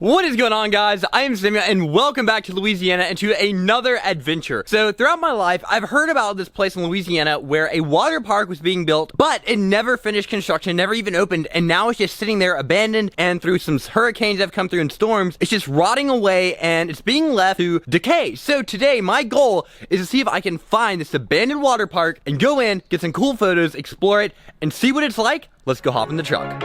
What is going on, guys? I am Samuel and welcome back to Louisiana and to another adventure. So throughout my life, I've heard about this place in Louisiana where a water park was being built, but it never finished construction, never even opened, and now it's just sitting there abandoned, and through some hurricanes that have come through and storms, it's just rotting away and it's being left to decay. So today, my goal is to see if I can find this abandoned water park and go in, get some cool photos, explore it, and see what it's like. Let's go hop in the truck.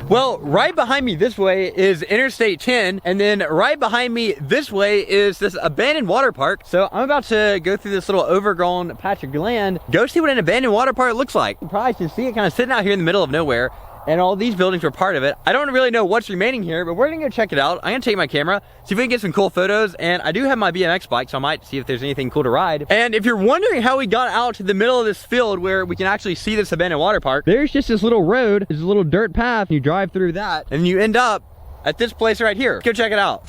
Well, right behind me this way is Interstate 10, and then right behind me this way is this abandoned water park. So I'm about to go through this little overgrown patch of land, go see what an abandoned water park looks like. You probably can see it kind of sitting out here in the middle of nowhere, and all these buildings were part of it. I don't really know what's remaining here, but we're gonna go check it out. I'm gonna take my camera, see if we can get some cool photos, and I do have my BMX bike, so I might see if there's anything cool to ride. And if you're wondering how we got out to the middle of this field where we can actually see this abandoned water park, there's just this little road, there's a little dirt path, you drive through that, and you end up at this place right here. Go check it out.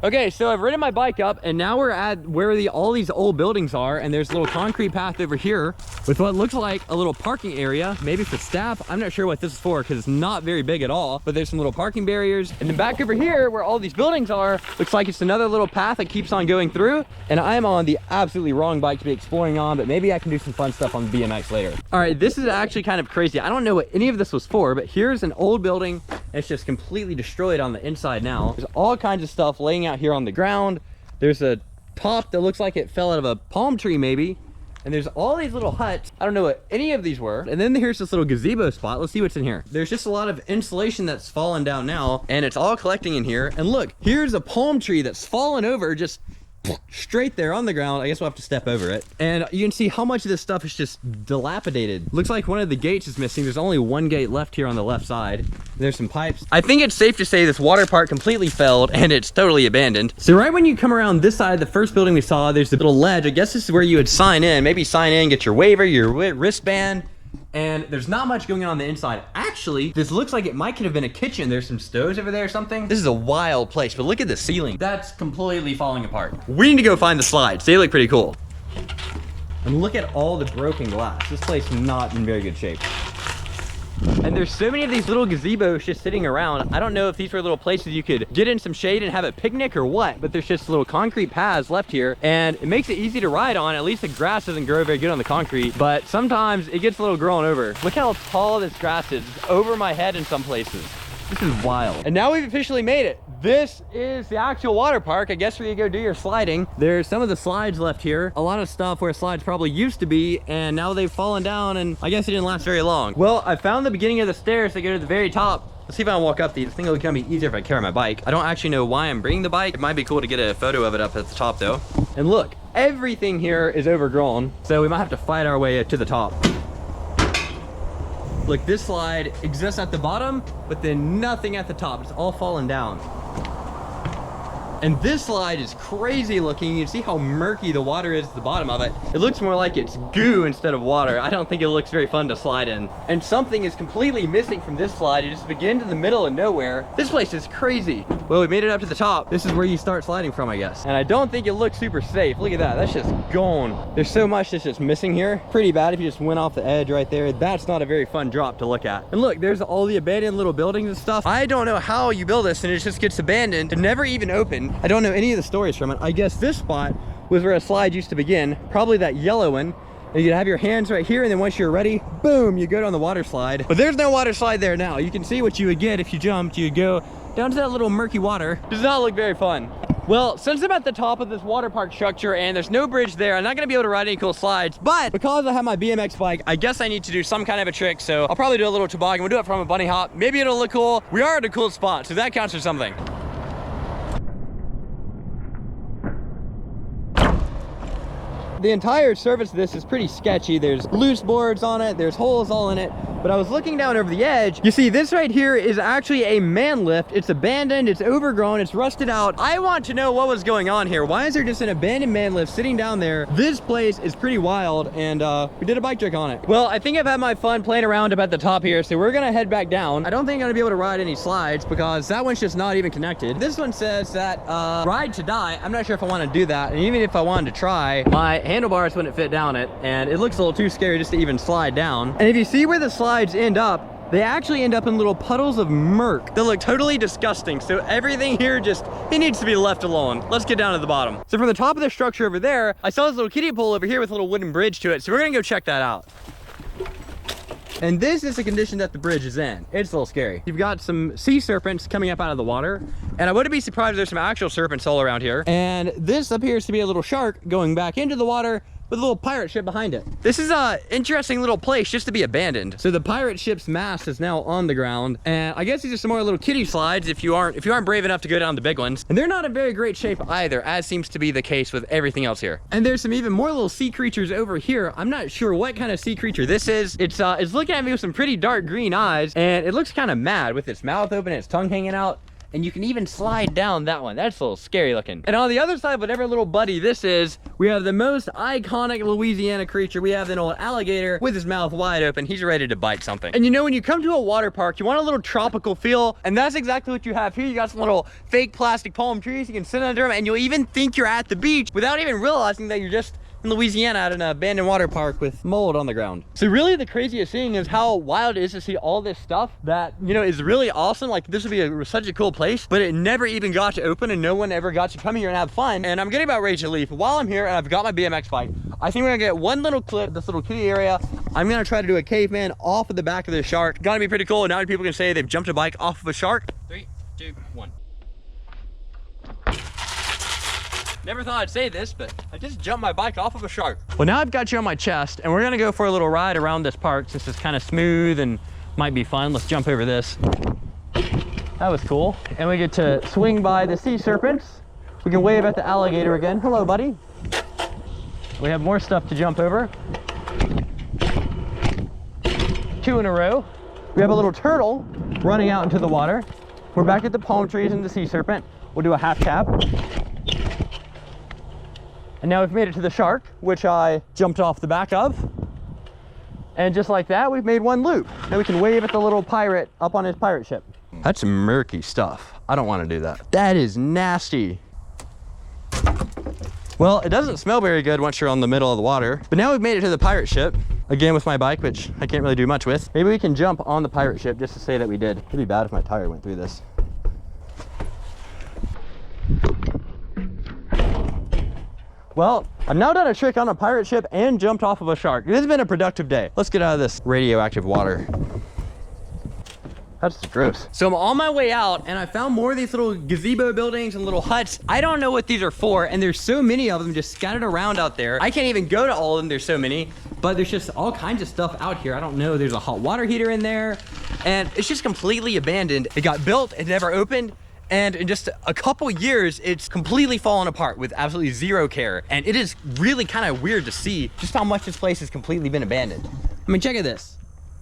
Okay, so I've ridden my bike up, and now we're at where all these old buildings are, and there's a little concrete path over here with what looks like a little parking area, maybe for staff. I'm not sure what this is for because it's not very big at all, but there's some little parking barriers. And then back over here where all these buildings are, looks like it's another little path that keeps on going through, and I'm on the absolutely wrong bike to be exploring on, but maybe I can do some fun stuff on the BMX later. All right, this is actually kind of crazy. I don't know what any of this was for, but here's an old building. It's just completely destroyed on the inside now. There's all kinds of stuff laying out here on the ground. There's a top that looks like it fell out of a palm tree maybe. And there's all these little huts. I don't know what any of these were. And then here's this little gazebo spot. Let's see what's in here. There's just a lot of insulation that's fallen down now, and it's all collecting in here. And look, here's a palm tree that's fallen over just straight there on the ground. I guess we'll have to step over it. And you can see how much of this stuff is just dilapidated. Looks like one of the gates is missing. There's only one gate left here on the left side. There's some pipes. I think it's safe to say this water park completely failed and it's totally abandoned. So right when you come around this side, the first building we saw, there's a little ledge. I guess this is where you would sign in. Maybe sign in, get your waiver, your wristband. And there's not much going on the inside. Actually, this looks like it might could have been a kitchen. There's some stoves over there or something. This is a wild place, but look at the ceiling. That's completely falling apart. We need to go find the slides. They look pretty cool. And look at all the broken glass. This place is not in very good shape. And there's so many of these little gazebos just sitting around. I don't know if these were little places you could get in some shade and have a picnic or what, but there's just little concrete paths left here, and it makes it easy to ride on. At least the grass doesn't grow very good on the concrete, but sometimes it gets a little grown over. Look how tall this grass is. It's over my head in some places. This is wild. And now we've officially made it. This is the actual water park. I guess where you go do your sliding. There's some of the slides left here. A lot of stuff where slides probably used to be, and now they've fallen down, and I guess it didn't last very long. Well, I found the beginning of the stairs that go to the very top. Let's see if I can walk up these. I think it'll become easier if I carry my bike. I don't actually know why I'm bringing the bike. It might be cool to get a photo of it up at the top though. And look, everything here is overgrown, so we might have to fight our way to the top. Look, this slide exists at the bottom, but then nothing at the top. It's all fallen down. And this slide is crazy looking. You can see how murky the water is at the bottom of it. It looks more like it's goo instead of water. I don't think it looks very fun to slide in. And something is completely missing from this slide. It just begins in the middle of nowhere. This place is crazy. Well, we made it up to the top. This is where you start sliding from, I guess. And I don't think it looks super safe. Look at that, that's just gone. There's so much that's just missing here. Pretty bad if you just went off the edge right there. That's not a very fun drop to look at. And look, there's all the abandoned little buildings and stuff. I don't know how you build this and it just gets abandoned and never even opened. I don't know any of the stories from it. I guess this spot was where a slide used to begin, probably that yellow one. And you'd have your hands right here, and then once you're ready, boom, you go down the water slide. But there's no water slide there now. You can see what you would get if you jumped. You'd go down to that little murky water. Does not look very fun. Well, since I'm at the top of this water park structure and there's no bridge there, I'm not gonna be able to ride any cool slides, but because I have my BMX bike, I guess I need to do some kind of a trick, so I'll probably do a little toboggan. We'll do it from a bunny hop. Maybe it'll look cool. We are at a cool spot, so that counts for something. The entire surface of this is pretty sketchy. There's loose boards on it, there's holes all in it, but I was looking down over the edge. You see, this right here is actually a man lift. It's abandoned, it's overgrown, it's rusted out. I want to know what was going on here. Why is there just an abandoned man lift sitting down there? This place is pretty wild, and we did a bike trick on it. Well, I think I've had my fun playing around up at the top here, so we're gonna head back down. I don't think I'm gonna be able to ride any slides because that one's just not even connected. This one says that ride to die. I'm not sure if I want to do that, and even if I wanted to try, my handlebars wouldn't fit down it, and it looks a little too scary just to even slide down. And if you see where the slides end up, they actually end up in little puddles of murk that look totally disgusting. So everything here just, it needs to be left alone. Let's get down to the bottom. So from the top of the structure over there, I saw this little kiddie pool over here with a little wooden bridge to it. So we're gonna go check that out. And this is the condition that the bridge is in. It's a little scary. You've got some sea serpents coming up out of the water, and I wouldn't be surprised if there's some actual serpents all around here. And this appears to be a little shark going back into the water with a little pirate ship behind it. This is a interesting little place just to be abandoned. So the pirate ship's mast is now on the ground, and I guess these are some more little kiddie slides if you aren't brave enough to go down the big ones. And they're not in very great shape either, as seems to be the case with everything else here. And there's some even more little sea creatures over here. I'm not sure what kind of sea creature this is. It's looking at me with some pretty dark green eyes, and it looks kind of mad with its mouth open and its tongue hanging out. And you can even slide down that one. That's a little scary looking. And on the other side, whatever little buddy this is, we have the most iconic Louisiana creature. We have an old alligator with his mouth wide open. He's ready to bite something. And you know, when you come to a water park, you want a little tropical feel, and that's exactly what you have here. You got some little fake plastic palm trees. You can sit under them, and you'll even think you're at the beach without even realizing that you're just in Louisiana at an abandoned water park with mold on the ground. So really the craziest thing is how wild it is to see all this stuff that, you know, is really awesome. Like, this would be such a cool place, but it never even got to open and no one ever got to come here and have fun. And I'm getting about ready to leave. But while I'm here and I've got my BMX bike, I think we're gonna get one little clip, this little kiddie area. I'm gonna try to do a caveman off of the back of this shark. Gotta be pretty cool. And now people can say they've jumped a bike off of a shark. 3, 2, 1. Never thought I'd say this, but I just jumped my bike off of a shark. Well, now I've got you on my chest, and we're gonna go for a little ride around this park since it's kind of smooth and might be fun. Let's jump over this. That was cool. And we get to swing by the sea serpents. We can wave at the alligator again. Hello, buddy. We have more stuff to jump over. 2 in a row. We have a little turtle running out into the water. We're back at the palm trees and the sea serpent. We'll do a half tap. And now we've made it to the shark, which I jumped off the back of. And just like that, we've made one loop. Now we can wave at the little pirate up on his pirate ship. That's some murky stuff. I don't want to do that. That is nasty. Well, it doesn't smell very good once you're on the middle of the water. But now we've made it to the pirate ship. Again with my bike, which I can't really do much with. Maybe we can jump on the pirate ship just to say that we did. It'd be bad if my tire went through this. Well, I've now done a trick on a pirate ship and jumped off of a shark. This has been a productive day. Let's get out of this radioactive water. That's gross. So I'm on my way out and I found more of these little gazebo buildings and little huts. I don't know what these are for, and there's so many of them just scattered around out there. I can't even go to all of them, there's so many, but there's just all kinds of stuff out here. I don't know, there's a hot water heater in there, and it's just completely abandoned. It got built, it never opened. And in just a couple years, it's completely fallen apart with absolutely zero care. And it is really kind of weird to see just how much this place has completely been abandoned. I mean, check out this.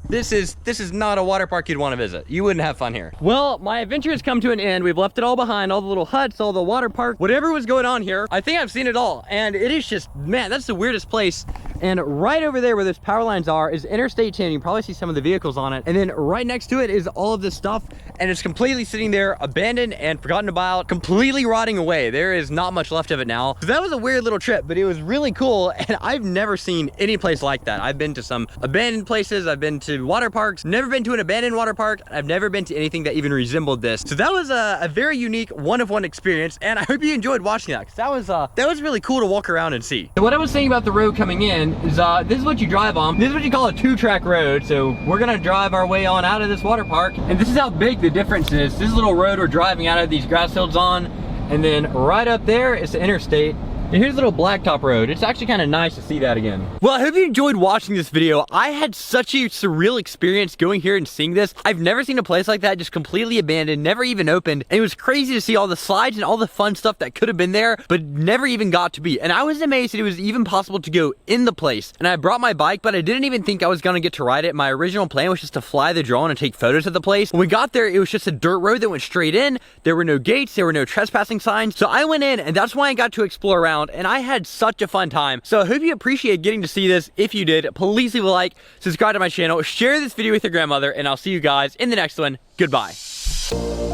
This is not a water park you'd want to visit. You wouldn't have fun here. Well, my adventure has come to an end. We've left it all behind, all the little huts, all the water park, whatever was going on here. I think I've seen it all. And it is just, man, that's the weirdest place. And right over there where those power lines are is Interstate 10. You can probably see some of the vehicles on it. And then right next to it is all of this stuff. And it's completely sitting there, abandoned and forgotten about, completely rotting away. There is not much left of it now. So that was a weird little trip, but it was really cool. And I've never seen any place like that. I've been to some abandoned places. I've been to water parks, never been to an abandoned water park. I've never been to anything that even resembled this. So that was a very unique one-of-one experience. And I hope you enjoyed watching that, because that was really cool to walk around and see. So what I was saying about the road coming in is this is what you drive on. This is what you call a 2-track road. So we're gonna drive our way on out of this water park. And this is how big the difference is. This little road we're driving out of these grass fields on. And then right up there is the interstate. And here's a little blacktop road. It's actually kind of nice to see that again. Well, I hope you enjoyed watching this video. I had such a surreal experience going here and seeing this. I've never seen a place like that just completely abandoned, never even opened. And it was crazy to see all the slides and all the fun stuff that could have been there, but never even got to be. And I was amazed that it was even possible to go in the place. And I brought my bike, but I didn't even think I was gonna get to ride it. My original plan was just to fly the drone and take photos of the place. When we got there, it was just a dirt road that went straight in. There were no gates, there were no trespassing signs. So I went in, and that's why I got to explore around, and I had such a fun time. So I hope you appreciate getting to see this. If you did, please leave a like, subscribe to my channel, share this video with your grandmother, and I'll see you guys in the next one. Goodbye.